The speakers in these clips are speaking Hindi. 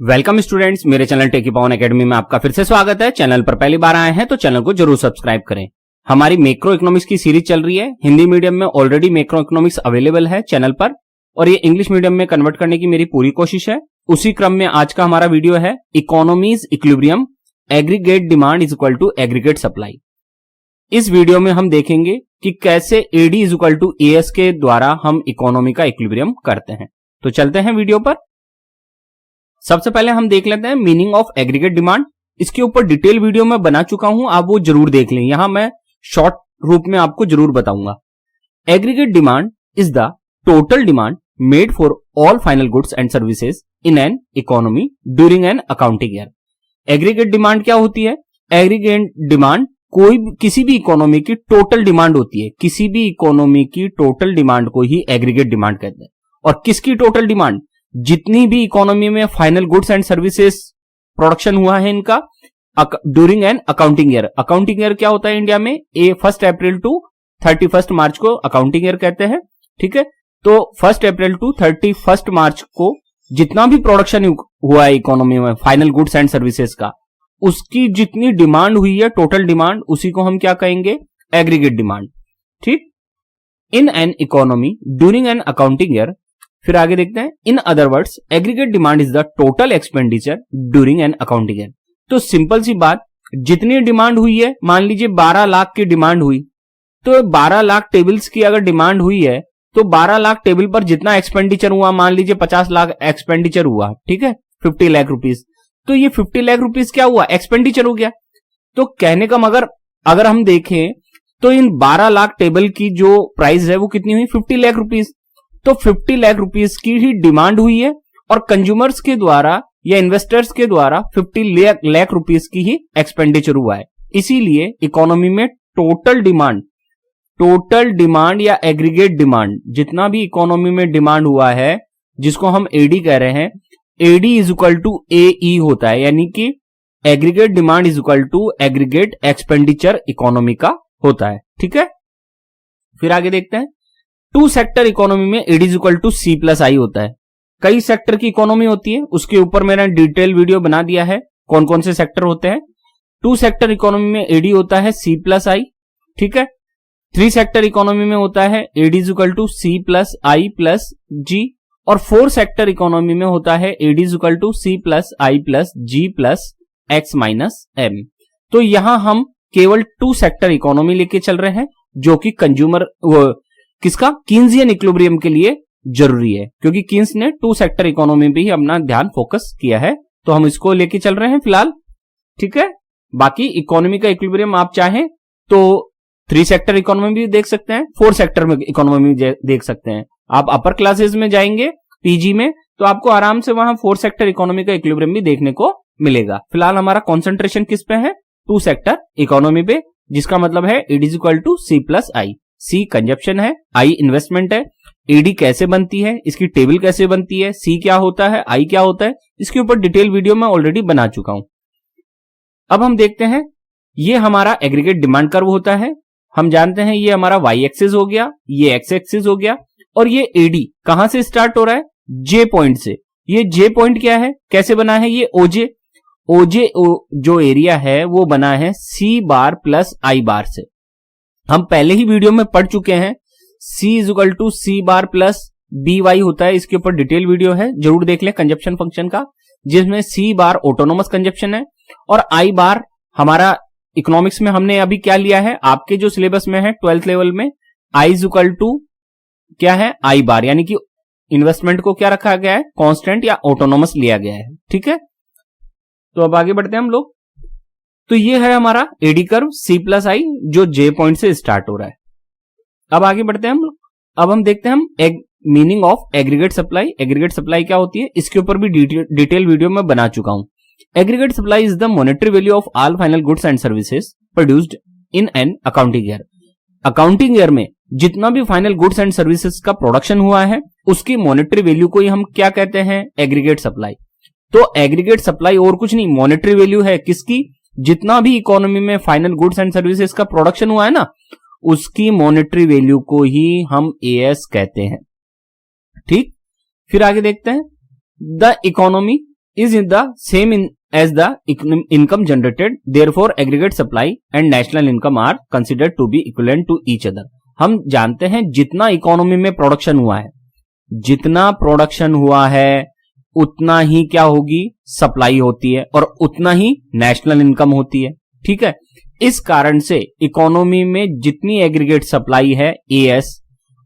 वेलकम स्टूडेंट्स, मेरे चैनल टेकी पवन एकेडमी में आपका फिर से स्वागत है। चैनल पर पहली बार आए हैं तो चैनल को जरूर सब्सक्राइब करें। हमारी मैक्रो इकोनॉमिक्स की सीरीज चल रही है। हिंदी मीडियम में ऑलरेडी मैक्रो इकोनॉमिक्स अवेलेबल है चैनल पर, और ये इंग्लिश मीडियम में कन्वर्ट करने की मेरी पूरी कोशिश है। उसी क्रम में आज का हमारा वीडियो है economy's equilibrium, aggregate demand is equal to aggregate supply. इस वीडियो में हम देखेंगे कि कैसे AD is equal to AS के द्वारा हम इकोनॉमी का इक्विलिब्रियम करते हैं। तो चलते हैं वीडियो पर। सबसे पहले हम देख लेते हैं मीनिंग ऑफ एग्रीगेट डिमांड। इसके ऊपर डिटेल वीडियो में बना चुका हूं, आप वो जरूर देख लें। यहां मैं शॉर्ट रूप में आपको जरूर बताऊंगा। Aggregate demand is the total demand made for all final goods and services in an economy during an accounting year. Aggregate demand क्या होती है? एग्रीगेट डिमांड किसी भी इकोनॉमी की टोटल डिमांड होती है। किसी भी इकोनॉमी की टोटल डिमांड को ही एग्रीगेट डिमांड कहते हैं। और किसकी टोटल डिमांड? जितनी भी इकोनॉमी में final goods and services production हुआ है इनका during an accounting year. Accounting year क्या होता है इंडिया में? 1 अप्रैल टू 31 मार्च को अकाउंटिंग ईयर कहते हैं। ठीक है, तो 1 अप्रैल टू 31 मार्च को जितना भी प्रोडक्शन हुआ है इकोनॉमी में फाइनल गुड्स एंड सर्विसेज का, उसकी जितनी डिमांड हुई है टोटल डिमांड, उसी को हम क्या कहेंगे? Aggregate demand. ठीक, in an economy during an accounting year. फिर आगे देखते हैं, in other words aggregate demand is the total expenditure during an accounting year. तो सिंपल सी बात, जितनी डिमांड हुई है, मान लीजिए 12 लाख की डिमांड हुई, तो 12 लाख टेबल्स की अगर डिमांड हुई है तो 12 लाख टेबल पर जितना एक्सपेंडिचर हुआ, मान लीजिए 50 लाख एक्सपेंडिचर हुआ, ठीक है, 50 लाख रुपीज, तो ये 50 लाख रुपीज क्या हुआ? एक्सपेंडिचर हो गया। तो कहने का मगर अगर हम देखें तो इन 12 लाख टेबल की जो प्राइस है वो कितनी हुई? 50 लाख रुपीज। तो 50 लाख रुपीज की ही डिमांड हुई है और कंज्यूमर्स के द्वारा या इन्वेस्टर्स के द्वारा 50 लाख रुपीज की ही एक्सपेंडिचर हुआ है। इसीलिए इकोनॉमी में टोटल डिमांड या एग्रीगेट डिमांड, जितना भी इकोनॉमी में डिमांड हुआ है, जिसको हम एडी कह रहे हैं, AD is equal to AE होता है, यानी कि aggregate demand is equal to aggregate expenditure economy का होता है। ठीक है, फिर आगे देखते हैं। 2 सेक्टर इकोनॉमी में AD is equal to C plus I होता है। कई सेक्टर की इकोनॉमी होती है, उसके ऊपर मैंने डिटेल वीडियो बना दिया है कौन कौन से सेक्टर होते हैं। 2 सेक्टर इकोनॉमी में एडी होता है सी प्लस आई। ठीक है, 3 सेक्टर इकोनॉमी में होता है AD is equal to C plus I plus G, और 4 सेक्टर इकोनॉमी में होता है AD is equal to C plus I plus G plus X minus M. तो यहां हम केवल 2 सेक्टर इकोनॉमी लेके चल रहे हैं, जो कि कंज्यूमर किसका? कीन्सियन इक्विलिब्रियम के लिए जरूरी है, क्योंकि कीन्स ने 2 सेक्टर इकोनॉमी पे ही अपना ध्यान फोकस किया है, तो हम इसको लेके चल रहे हैं फिलहाल। ठीक है, बाकी इकोनॉमी का इक्विलिब्रियम आप चाहें तो 3 सेक्टर इकोनॉमी भी देख सकते हैं, 4 सेक्टर में इकोनॉमी भी देख सकते हैं। आप अपर क्लासेस में जाएंगे पीजी में तो आपको आराम से वहां 4 सेक्टर इकोनॉमी का इक्विलिब्रियम भी देखने को मिलेगा। फिलहाल हमारा कॉन्सेंट्रेशन किस पे है? 2 सेक्टर इकोनॉमी पे, जिसका मतलब है AD is equal to C plus I. C consumption है, आई इन्वेस्टमेंट है। एडी कैसे बनती है, इसकी टेबल कैसे बनती है, सी क्या होता है, आई क्या होता है, इसके ऊपर डिटेल वीडियो मैं ऑलरेडी बना चुका हूं। अब हम देखते हैं, ये हमारा एग्रीगेट डिमांड कर्व होता है। हम जानते हैं ये हमारा वाई एक्सिस हो गया, ये एक्स एक्सिस हो गया, और ये एडी कहां से स्टार्ट हो रहा है? जे पॉइंट से। ये जे पॉइंट क्या है, कैसे बना है? ये ओजे जो एरिया है वो बना है सी बार प्लस आई बार से। हम पहले ही वीडियो में पढ़ चुके हैं, C is equal to C bar plus B Y होता है। इसके ऊपर डिटेल वीडियो है, जरूर देख लें कंजप्शन फंक्शन का, जिसमें सी बार ऑटोनोमस कंजप्शन है और आई बार हमारा इकोनॉमिक्स में हमने अभी क्या लिया है, आपके जो सिलेबस में है 12th लेवल में, आई इज इक्वल टू क्या है? आई बार, यानी कि इन्वेस्टमेंट को क्या रखा गया है? कांस्टेंट या ऑटोनोमस लिया गया है। ठीक है, तो अब आगे बढ़ते हैं हम लोग। तो ये है हमारा एडी कर्व सी प्लस आई, जो जे पॉइंट से स्टार्ट हो रहा है। अब आगे बढ़ते हैं हम लोग। अब हम देखते हैं हम meaning of aggregate supply. Aggregate supply क्या होती है, इसके ऊपर भी डिटेल वीडियो में बना चुका हूं। Aggregate supply is the monetary value of all final goods and services produced in an accounting year. Accounting year में जितना भी फाइनल गुड्स एंड सर्विसेज का प्रोडक्शन हुआ है, उसकी मॉनेटरी वैल्यू को ही हम क्या कहते हैं? Aggregate supply. तो एग्रीगेट सप्लाई और कुछ नहीं, मॉनेटरी वैल्यू है किसकी? जितना भी इकोनॉमी में फाइनल गुड्स एंड सर्विसेज का प्रोडक्शन हुआ है ना, उसकी मॉनेटरी वैल्यू को ही हम एएस कहते हैं। ठीक, फिर आगे देखते हैं, the economy is in the same as the income generated, therefore aggregate supply and national income are considered to be equivalent to each other. हम जानते हैं जितना इकोनॉमी में प्रोडक्शन हुआ है, जितना प्रोडक्शन हुआ है उतना ही क्या होगी, सप्लाई होती है और उतना ही नेशनल इनकम होती है। ठीक है, इस कारण से इकोनॉमी में जितनी एग्रीगेट सप्लाई है एएस,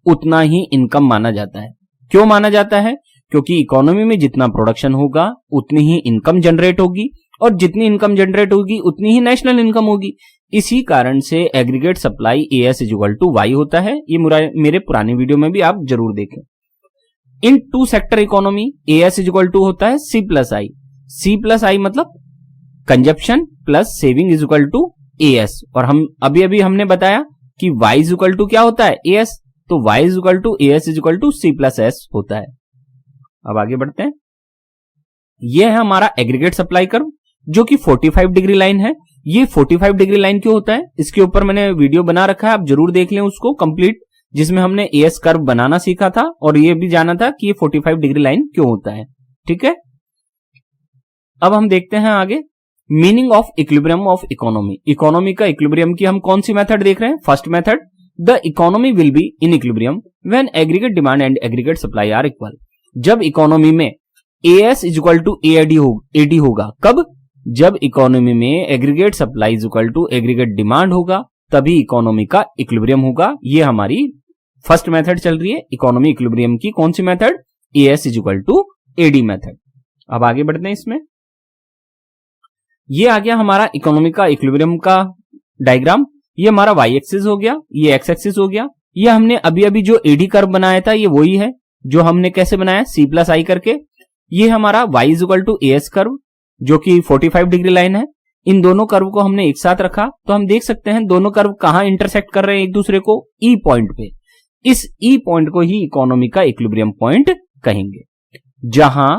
उतना ही इनकम माना जाता है। क्यों माना जाता है? क्योंकि इकोनॉमी में जितना प्रोडक्शन होगा उतनी ही इनकम जनरेट होगी और जितनी इनकम जनरेट होगी उतनी ही नेशनल इनकम होगी। इसी कारण से aggregate supply AS is equal to Y होता है। ये मेरे पुराने वीडियो में भी आप जरूर देखें। In two sector economy AS is equal to होता है C plus I. C plus I मतलब consumption plus saving is equal to AS. और हम अभी हमने बताया कि वाई इज इक्वल टू क्या होता है, एएस। तो Y is equal to AS is equal to C plus S होता है। अब आगे बढ़ते हैं। यह है हमारा एग्रीगेट सप्लाई कर्व जो कि 45 डिग्री लाइन है। ये 45 डिग्री लाइन क्यों होता है, इसके ऊपर मैंने वीडियो बना रखा है, आप जरूर देख लें उसको कंप्लीट, जिसमें हमने एएस कर्व बनाना सीखा था और ये भी जाना था कि ये 45 डिग्री लाइन क्यों होता है। ठीक है, अब हम देखते हैं आगे meaning of equilibrium of economy. Economy का इक्विलिब्रियम की हम कौन सी मेथड देख रहे हैं? First method, the economy will be in equilibrium when aggregate demand and aggregate supply are equal. जब इकोनॉमी में AS is equal to AD होगा। कब? जब इकोनॉमी में aggregate supply is equal to aggregate demand होगा, तभी इकोनॉमी का इक्विलिब्रियम होगा। ये हमारी फर्स्ट मेथड चल रही है इकोनॉमी इक्विलिब्रियम की। कौन सी method? AS is equal to AD method. अब आगे बढ़ते हैं इसमें। ये आ गया हमारा इकोनॉमी का इक्विलिब्रियम का डायग्राम। ये हमारा वाई एक्सिस हो गया, ये एक्स एक्सिस हो गया। ये हमने अभी जो एडी कर्व बनाया था ये वही है जो हमने कैसे बनाया, सी प्लस आई करके। ये हमारा Y is equal to AS curve जो कि 45 डिग्री लाइन है। इन दोनों कर्व को हमने एक साथ रखा तो हम देख सकते हैं दोनों कर्व कहां इंटरसेक्ट कर रहे हैं एक दूसरे को, ई पॉइंट पे। इस ई पॉइंट को ही इकोनॉमी का इक्विलिब्रियम पॉइंट कहेंगे। जहां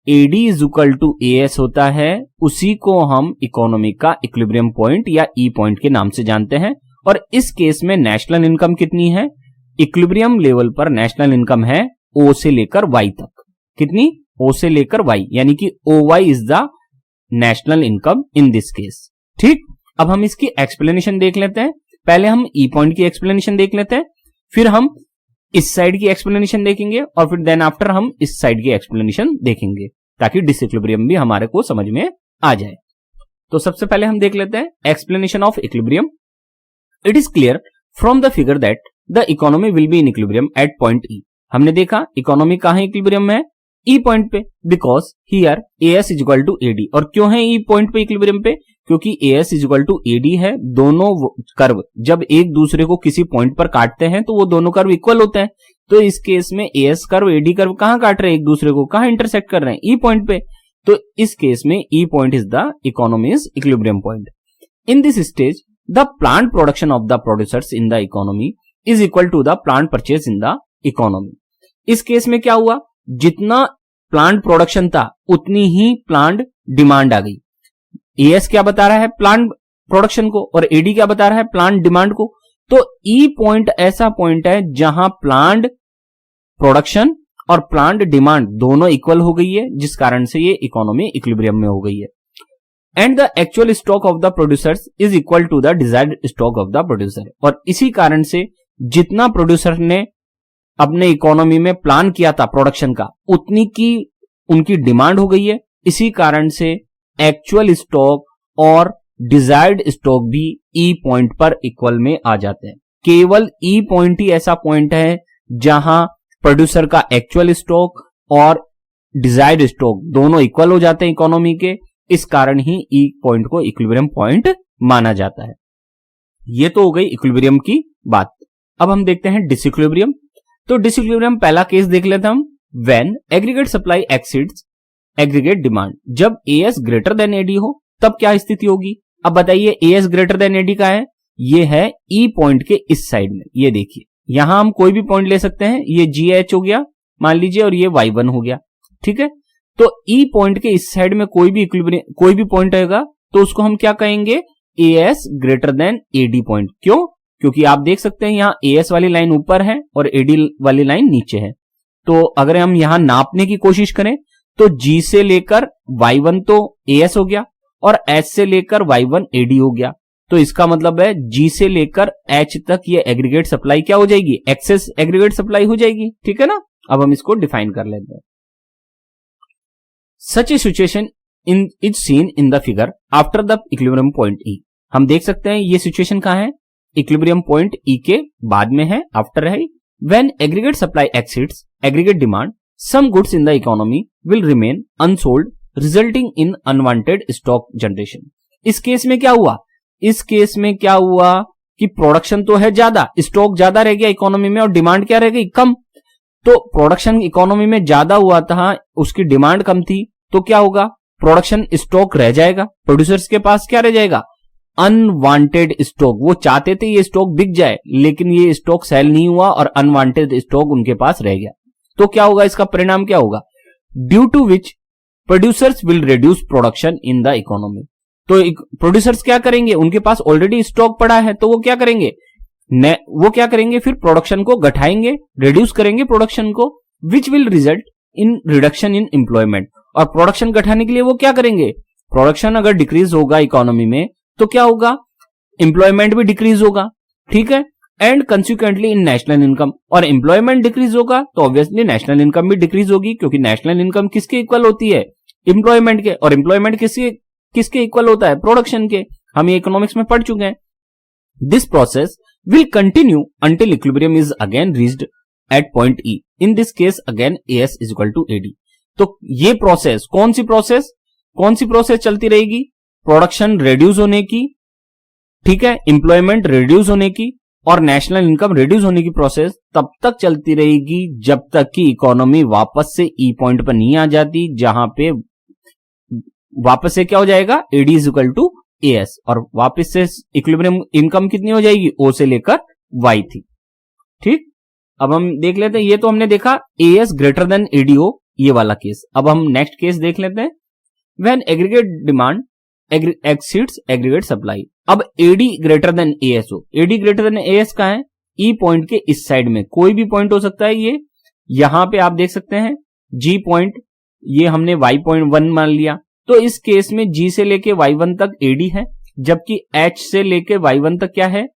AD is equal to AS होता है उसी को हम इकोनॉमी का इक्विलिब्रियम पॉइंट या ई पॉइंट के नाम से जानते हैं। और इस केस में नेशनल इनकम कितनी है? इक्विलिब्रियम लेवल पर नेशनल इनकम है ओ से लेकर वाई तक। कितनी? ओ से लेकर वाई, यानी कि O Y is the national income in this case. ठीक, अब हम इसकी एक्सप्लेनेशन देख लेते हैं। पहले हम ई पॉइंट की एक्सप्लेनेशन देख लेते हैं, फिर हम इस साइड की एक्सप्लेनेशन देखेंगे और फिर देन आफ्टर हम इस साइड की एक्सप्लेनेशन देखेंगे ताकि डिसइक्विलिब्रियम भी हमारे को समझ में आ जाए। तो सबसे पहले हम देख लेते हैं explanation of equilibrium. It is clear from the figure that the economy will be in equilibrium at point E. हमने देखा इकोनॉमी कहां इक्विलिब्रियम में है? ई पॉइंट पे, because here AS is equal to AD. और क्यों है ई पॉइंट पे इक्विलिब्रियम पे? क्योंकि AS is equal to AD है। दोनों कर्व जब एक दूसरे को किसी पॉइंट पर काटते हैं तो वो दोनों कर्व इक्वल होते हैं। तो इस केस में एएस कर्व एडी कर्व कहां काट रहे हैं एक दूसरे को, कहां इंटरसेक्ट कर रहे हैं? ई पॉइंट पे। तो इस केस में E point is the economy's equilibrium point. In this stage the planned production of the producers in the economy is equal to the planned purchase in the economy. इस केस में क्या हुआ, जितना प्लांट प्रोडक्शन था उतनी ही प्लांट डिमांड आ गई। एएस क्या बता रहा है? प्लांट प्रोडक्शन को, और एडी क्या बता रहा है? प्लांट डिमांड को। तो ई पॉइंट ऐसा पॉइंट है जहां प्लांट प्रोडक्शन और प्लांट डिमांड दोनों इक्वल हो गई है, जिस कारण से ये इकोनॉमी इक्विलिब्रियम में हो गई है। And the actual stock of the producers is equal to the desired stock of the producer. और इसी कारण से जितना प्रोड्यूसर ने अपने इकोनॉमी में प्लान किया था प्रोडक्शन का, उतनी की उनकी डिमांड हो गई है। इसी कारण से एक्चुअल स्टॉक और डिजायर्ड स्टॉक भी ई पॉइंट पर इक्वल में आ जाते हैं। केवल ई पॉइंट ही ऐसा पॉइंट है जहां प्रोड्यूसर का एक्चुअल स्टॉक और डिजायर्ड स्टॉक दोनों इक्वल हो जाते हैं इकोनॉमी के। इस कारण ही ई पॉइंट को इक्विलिब्रियम पॉइंट माना जाता है। ये तो हो गई इक्विलिब्रियम की बात। अब हम देखते हैं डिसइक्विलिब्रियम। तो डिसइक्विलिब्रियम पहला केस देख लेते हैं हम। When aggregate supply exceeds aggregate demand. जब एएस ग्रेटर देन एडी हो तब क्या स्थिति होगी? अब बताइए, एएस ग्रेटर देन एडी का है, ये है ई पॉइंट के इस साइड में। ये देखिए, यहां हम कोई भी पॉइंट ले सकते हैं। ये जी एच हो गया मान लीजिए और ये y1 हो गया। ठीक है, तो ई पॉइंट के इस साइड में कोई भी पॉइंट आएगा तो उसको हम क्या कहेंगे? AS greater than AD point. क्यों? क्योंकि आप देख सकते हैं यहां एएस वाली लाइन ऊपर है और एडी वाली लाइन नीचे है। तो अगर हम यहां नापने की कोशिश करें तो G से लेकर Y1 तो AS हो गया और H से लेकर Y1 AD हो गया। तो इसका मतलब है G से लेकर H तक ये एग्रीगेट सप्लाई क्या हो जाएगी, एक्सेस एग्रीगेट सप्लाई हो जाएगी। ठीक है ना। अब हम इसको डिफाइन कर लेते हैं। Such a situation is seen in the figure after the equilibrium point E। हम देख सकते हैं ये सिचुएशन कहां है, इक्विलिब्रियम पॉइंट E के बाद में है, आफ्टर है। When aggregate supply exceeds aggregate demand, some goods in the economy will remain unsold resulting in unwanted stock generation. इस केस में क्या हुआ, इस केस में क्या हुआ कि प्रोडक्शन तो है ज्यादा, स्टॉक ज्यादा रह गया इकोनॉमी में और डिमांड क्या रह गई, कम। तो प्रोडक्शन इकोनॉमी में ज्यादा हुआ था, उसकी डिमांड कम थी, तो क्या होगा, प्रोडक्शन स्टॉक रह जाएगा, प्रोड्यूसर्स के पास क्या रह जाएगा, अनवांटेड स्टॉक। वो चाहते थे ये स्टॉक बिक जाए, लेकिन ये स्टॉक सेल नहीं हुआ और अनवांटेड स्टॉक उनके पास रह गया। तो क्या होगा, इसका परिणाम क्या होगा, due to which producers will reduce production in the economy. तो प्रोड्यूसर्स क्या करेंगे, उनके पास ऑलरेडी स्टॉक पड़ा है, तो वो क्या करेंगे, फिर प्रोडक्शन को घटाएंगे, रिड्यूस करेंगे प्रोडक्शन को, which will result in reduction in employment. और प्रोडक्शन घटाने के लिए वो क्या करेंगे, प्रोडक्शन अगर डिक्रीज होगा इकोनॉमी में तो क्या होगा, एम्प्लॉयमेंट भी डिक्रीज होगा। ठीक है। And consequently in national income, और एम्प्लॉयमेंट डिक्रीज होगा तो ऑब्वियसली नेशनल इनकम भी डिक्रीज होगी, क्योंकि नेशनल इनकम किसके इक्वल होती है, एम्प्लॉयमेंट के, और एम्प्लॉयमेंट किसके इक्वल होता है, प्रोडक्शन के। हम ये इकोनॉमिक्स में पढ़ चुके हैं। This process will continue until equilibrium is again reached at point E। In this case again AS is equal to AD। तो ये प्रोसेस कौन सी प्रोसेस चलती रहेगी, प्रोडक्शन रिड्यूस होने की, ठीक है, एम्प्लॉयमेंट रिड्यूस होने की और नेशनल इनकम रिड्यूस होने की प्रोसेस तब तक चलती रहेगी जब तक कि इकोनॉमी वापस से E पॉइंट पर नहीं आ जाती, जहां पे वापस से क्या हो जाएगा, AD is equal to AS, और वापस से इक्विलिब्रियम इनकम कितनी हो जाएगी, O से लेकर Y थी। ठीक। अब हम देख लेते हैं, ये तो हमने देखा AS ग्रेटर देन AD हो, ये वाला केस। अब हम नेक्स्ट केस देख लेते हैं, when aggregate demand exceeds aggregate supply. अब AD ग्रेटर देन AS हो, AD ग्रेटर देन AS का है, E पॉइंट के इस साइड में कोई भी पॉइंट हो सकता है, ये यहां पे आप देख सकते हैं G पॉइंट, ये हमने Y.1 मान लिया, तो इस केस में G से लेके Y1 तक AD है, जबकि H से लेके Y1 तक क्या है,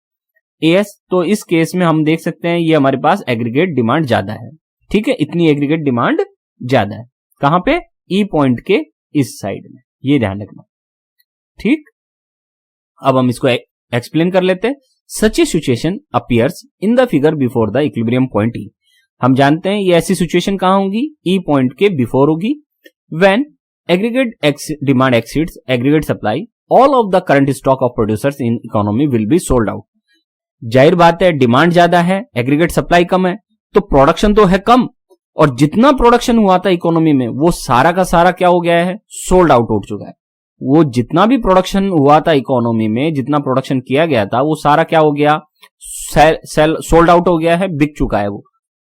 AS। तो इस केस में हम देख सकते हैं ये हमारे पास एग्रीगेट डिमांड ज्यादा है। ठीक है, इतनी एग्रीगेट डिमांड ज्यादा है, कहां पे, E पॉइंट के इस साइड में, ये ध्यान रखना। ठीक। अब हम इसको एक्सप्लेन कर लेते हैं। Such a situation appears in the figure before the equilibrium point E। हम जानते हैं ये ऐसी सिचुएशन कहां होगी, E पॉइंट के बिफोर होगी। When aggregate demand exceeds aggregate supply, all of the current stock of producers in economy will be sold out. जाहिर बात है, डिमांड ज्यादा है, एग्रीगेट सप्लाई कम है, तो प्रोडक्शन तो है कम, और जितना प्रोडक्शन हुआ था इकोनॉमी में वो सारा का सारा क्या हो गया है, सोल्ड आउट हो चुका है। वो जितना भी प्रोडक्शन हुआ था इकोनॉमी में, जितना प्रोडक्शन किया गया था, वो सारा क्या हो गया, सोल्ड आउट हो गया है, बिक चुका है वो।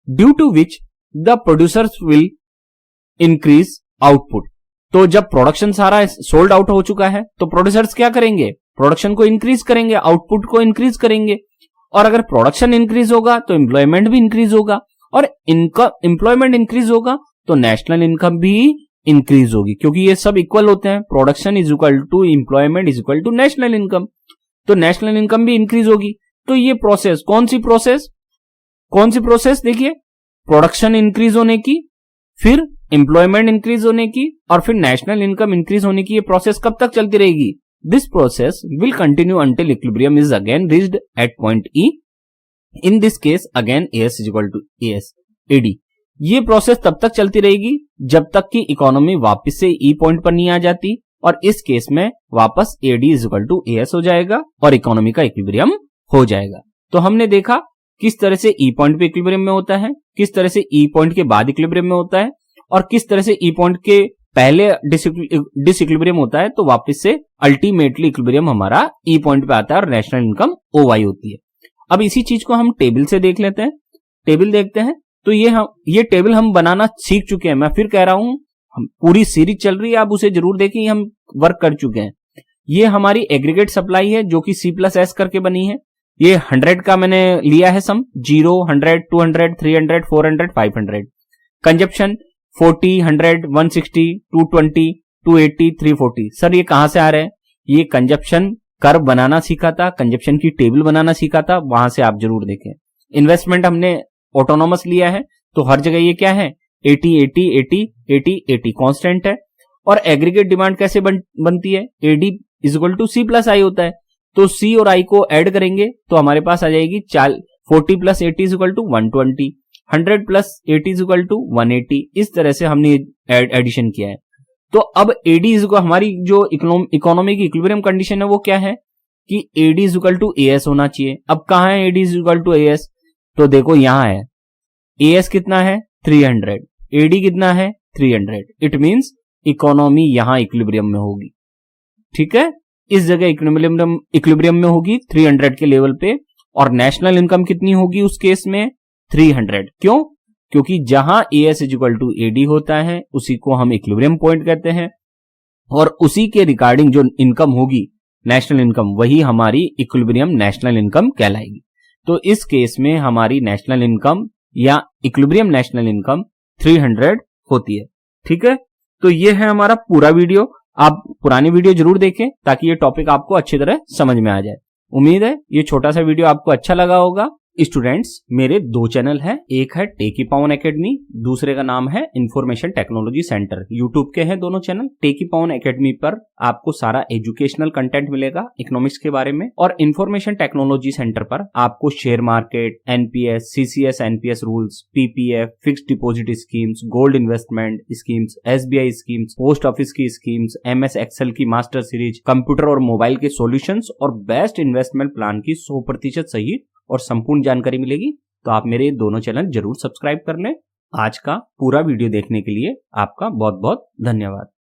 Due to which the producers will increase output. तो जब प्रोडक्शन सारा सोल्ड आउट हो चुका है तो प्रोड्यूसर्स क्या करेंगे, प्रोडक्शन को इंक्रीज करेंगे, आउटपुट को इंक्रीज करेंगे, और अगर प्रोडक्शन इंक्रीज होगा तो एम्प्लॉयमेंट भी इंक्रीज होगा, और एम्प्लॉयमेंट इंक्रीज होगा तो नेशनल इनकम भी इंक्रीज होगी, क्योंकि ये सब इक्वल होते हैं, production is equal to employment is equal to national income, तो नेशनल इनकम भी इंक्रीज होगी। तो ये प्रोसेस कौन सी प्रोसेस देखिए, प्रोडक्शन इंक्रीज होने की, फिर एम्प्लॉयमेंट इंक्रीज होने की, और फिर नेशनल इनकम इंक्रीज होने की, ये प्रोसेस कब तक चलती रहेगी, this process will continue until equilibrium is again reached at point E। In this case again AS is equal to AD। ये प्रोसेस तब तक चलती रहेगी जब तक कि इकोनॉमी वापस से E पॉइंट पर नहीं आ जाती, और इस केस में वापस AD is equal to AS हो जाएगा और इकोनॉमी का इक्विलिब्रियम हो जाएगा। तो हमने देखा किस तरह से E पॉइंट पे इक्विलिब्रियम में होता है, किस तरह से E पॉइंट के बाद इक्विलिब्रियम में होता है, और किस तरह से E पॉइंट के पहले डिसइक्विलिब्रियम होता है, तो वापस से अल्टीमेटली इक्विलिब्रियम हमारा E पॉइंट पे आता है और नेशनल इनकम OY होती है। अब इसी चीज को हम टेबल से देख लेते हैं, टेबल देखते हैं। तो ये टेबल हम बनाना सीख चुके हैं, मैं फिर कह रहा हूं, हम पूरी सीरीज चल रही है, आप उसे जरूर देखें, हम वर्क कर चुके हैं। ये हमारी एग्रीगेट सप्लाई है जो कि C+S करके बनी है। ये 100 का मैंने लिया है सम, 0, 100, 200, 300, 400, 500। कंजप्शन 40, 100, 160, 220, 280, 340। सर ये कहां से आ रहे हैं? ये कंजप्शन कर्व बनाना सीखा था, कंजप्शन की टेबल बनाना सीखा था, वहां से आप जरूर देखें। इन्वेस्टमेंट हमने ऑटोनोमस लिया है, तो हर जगह ये क्या है? 80, 80, 80, 80, 80 कांस्टेंट है। और एग्रीगेट डिमांड कैसे बनती है? AD is equal to C plus I होता है। तो C और I को ऐड करेंगे तो हमारे पास आ जाएगी 40 plus 80 is equal to 120, 100 plus 80 is equal to 180। इस तरह से हमने एडिशन किया है। तो अब AD इज हमारी जो इकोनॉमी की इक्विलिब्रियम कंडीशन है वो क्या है कि AD is equal to AS होना चाहिए। अब कहां है AD is equal to AS? तो देखो यहां है। AS कितना है? 300। AD कितना है? 300। इट मींस इकोनॉमी यहां इक्विलिब्रियम में होगी। ठीक है, इस जगह इक्विलिब्रियम में होगी 300 के लेवल पे। और नेशनल इनकम कितनी होगी उस केस में? 300। क्यों? क्योंकि जहां AS is equal to AD होता है उसी को हम इक्विलिब्रियम पॉइंट कहते हैं, और उसी के रिगार्डिंग जो इनकम होगी नेशनल इनकम, वही हमारी इक्विलिब्रियम नेशनल इनकम कहलाएगी। तो इस केस में हमारी नेशनल इनकम या इक्विलिब्रियम नेशनल इनकम 300 होती है। ठीक है, तो ये है हमारा पूरा वीडियो। आप पुरानी वीडियो जरूर देखें ताकि ये टॉपिक आपको अच्छी तरह समझ में आ जाए। उम्मीद है ये छोटा सा वीडियो आपको अच्छा लगा होगा। स्टूडेंट्स, मेरे 2 चैनल हैं, एक है टेकी पावन एकेडमी, दूसरे का नाम है इंफॉर्मेशन टेक्नोलॉजी सेंटर। यूट्यूब के हैं दोनों चैनल। टेकी पावन एकेडमी पर आपको सारा एजुकेशनल कंटेंट मिलेगा इकोनॉमिक्स के बारे में, और इंफॉर्मेशन टेक्नोलॉजी सेंटर पर आपको share market, NPS, CCS, NPS rules, PPF, fixed deposit schemes, gold investment schemes, SBI schemes, post office की स्कीम्स, MS एक्सेल की मास्टर सीरीज, कंप्यूटर और मोबाइल के सॉल्यूशंस और बेस्ट इन्वेस्टमेंट प्लान की 100% सही और संपूर्ण जानकारी मिलेगी। तो आप मेरे दोनों चैनल जरूर सब्सक्राइब कर लें। आज का पूरा वीडियो देखने के लिए आपका बहुत बहुत धन्यवाद।